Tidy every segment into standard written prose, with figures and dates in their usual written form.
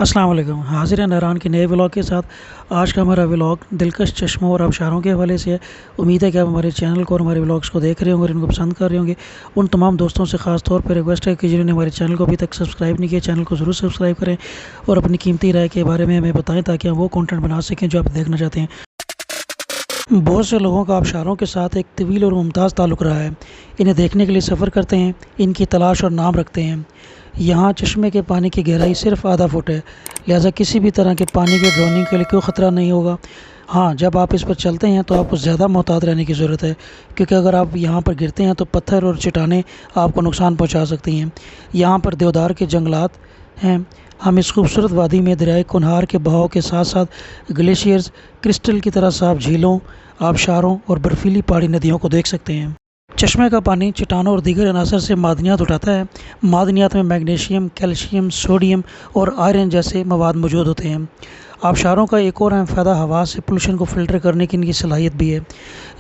अस्सलाम वालेकुम। हाज़िर हैं नारायण के नए व्लॉग के साथ। आज का हमारा व्लॉग दिलकश चश्मों और आबशारों के हवाले से है। उम्मीद है कि आप हमारे चैनल को और हमारे व्लॉग्स को देख रहे होंगे और इनको पसंद कर रहे होंगे। उन तमाम दोस्तों से ख़ास तौर पर रिक्वेस्ट है कि जिन्होंने हमारे चैनल को अभी तक सब्सक्राइब नहीं किया, चैनल को ज़रूर सब्सक्राइब करें और अपनी कीमती राय के बारे में हमें बताएँ ताकि हम वो कंटेंट बना सकें जो आप देखना चाहते हैं। बहुत से लोगों का आबशारों के साथ एक तवील और मुमताज़ ताल्लुक़ रहा है। इन्हें देखने के लिए सफ़र करते हैं, इनकी तलाश और नाम रखते हैं। यहाँ चश्मे के पानी की गहराई सिर्फ आधा फुट है, लिहाजा किसी भी तरह के पानी के ड्राउनिंग के लिए कोई ख़तरा नहीं होगा। हाँ, जब आप इस पर चलते हैं तो आपको ज़्यादा मोहतात रहने की ज़रूरत है, क्योंकि अगर आप यहाँ पर गिरते हैं तो पत्थर और चट्टानें आपको नुकसान पहुँचा सकती हैं। यहाँ पर देवदार के जंगलात हैं। हम इस खूबसूरत वादी में दरियाए कुनहार के बहाव के साथ साथ ग्लेशियर्स, क्रिस्टल की तरह साफ झीलों, आबशारों और बर्फीली पहाड़ी नदियों को देख सकते हैं। चश्मे का पानी चट्टानों और दीगर अनासर से मादनियात उठाता है। मादनियात में मैग्नीशियम, कैल्शियम, सोडियम और आयरन जैसे मवाद मौजूद होते हैं। आबशारों का एक और अहम फ़ायदा हवा से पोल्यूशन को फ़िल्टर करने की इनकी सलाहियत भी है।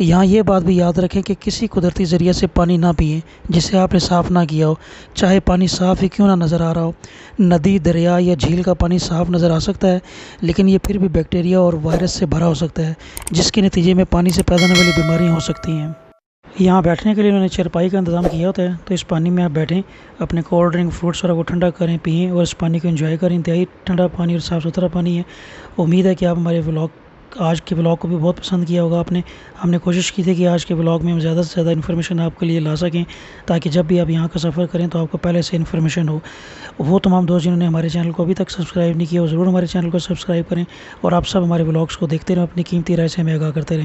यहाँ ये बात भी याद रखें कि किसी कुदरती ज़रिए से पानी ना पिएं जिसे आपने साफ़ ना किया हो, चाहे पानी साफ़ ही क्यों ना नज़र आ रहा हो। नदी, दरिया या झील का पानी साफ़ नज़र आ सकता है, लेकिन ये फिर भी बैक्टीरिया और वायरस से भरा हो सकता है, जिसके नतीजे में पानी से पैदा होने वाली बीमारियाँ हो सकती हैं। यहाँ बैठने के लिए उन्होंने चारपाई का इंतज़ाम किया होता है, तो इस पानी में आप बैठें, अपने कोल्ड ड्रिंक, फ्रूट्स वगैरह को ठंडा करें, पिएँ और इस पानी को एंजॉय करें। इंतहाई ठंडा पानी और साफ़ सुथरा पानी है। उम्मीद है कि आप हमारे आज के व्लॉग को भी बहुत पसंद किया होगा आपने। हमने कोशिश की थी कि आज के व्लॉग में हम ज़्यादा से ज़्यादा इन्फॉर्मेशन आपके लिए ला सकें, ताकि जब भी आप यहाँ का सफ़र करें तो आपको पहले से इन्फॉर्मेशन हो। वो तमाम दोस्त जिन्होंने हमारे चैनल को अभी तक सब्सक्राइब नहीं किया, वो ज़रूर हमारे चैनल को सब्सक्राइब करें और आप सब हमारे व्लॉग्स को देखते रहें, अपनी कीमती राय से हमें आगाह करते रहें।